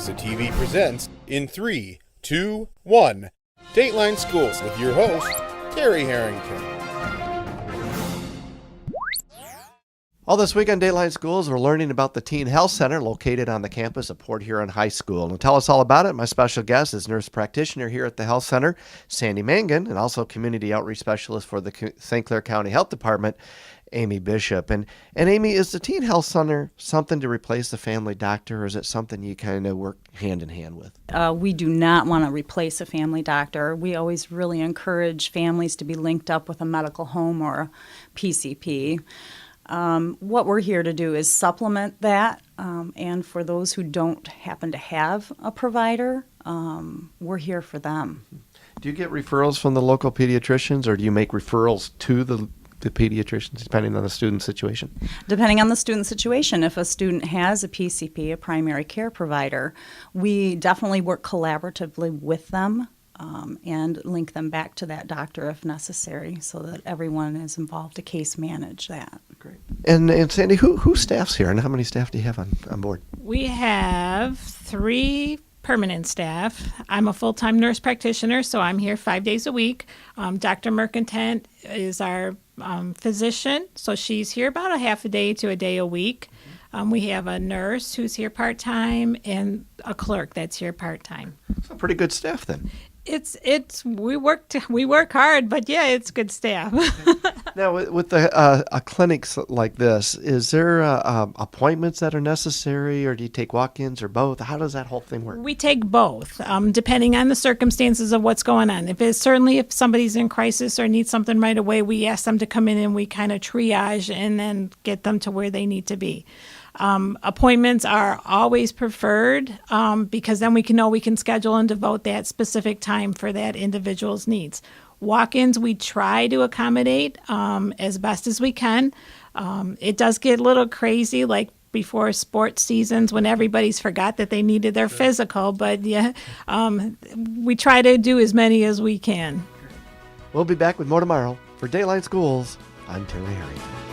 Alexa TV presents in 3, 2, 1, Dateline Schools with your host, Terry Harrington. All this week on Dateline Schools, we're learning about the Teen Health Center located on the campus of Port Huron High School. And to tell us all about it, my special guest is nurse practitioner here at the Health Center, Sandy Mangan, and also community outreach specialist for the St. Clair County Health Department, Amy Bishop. And Amy, is the Teen Health Center something to replace the family doctor, or is it something you kind of work hand in hand with? We do not want to replace a family doctor. We always really encourage families to be linked up with a medical home or a PCP. What we're here to do is supplement that, and for those who don't happen to have a provider, we're here for them. Do you get referrals from the local pediatricians, or do you make referrals to the pediatricians, depending on the student situation? Depending on the student situation. If a student has a PCP, a primary care provider, we definitely work collaboratively with them and link them back to that doctor if necessary, so that everyone is involved to case manage that. Great. And Sandy, who staffs here, and how many staff do you have on board? We have 3 permanent staff. I'm a full-time nurse practitioner, so I'm here 5 days a week. Dr. Mercantant is our physician, so she's here about a half a day to a day a week. We have a nurse who's here part-time and a clerk that's here part-time. So pretty good staff then. We work hard, but yeah, it's good staff. Now, with the clinics like this, is there appointments that are necessary, or do you take walk-ins, or both? How does that whole thing work? We take both, depending on the circumstances of what's going on. If somebody's in crisis or needs something right away, we ask them to come in and we kind of triage and then get them to where they need to be. Appointments are always preferred because then we can schedule and devote that specific time for that individual's needs. Walk-ins we try to accommodate as best as we can. It does get a little crazy, like before sports seasons when everybody's forgot that they needed their physical, but yeah, we try to do as many as we can. We'll be back with more tomorrow. For Daylight Schools, I'm Terry Harrington.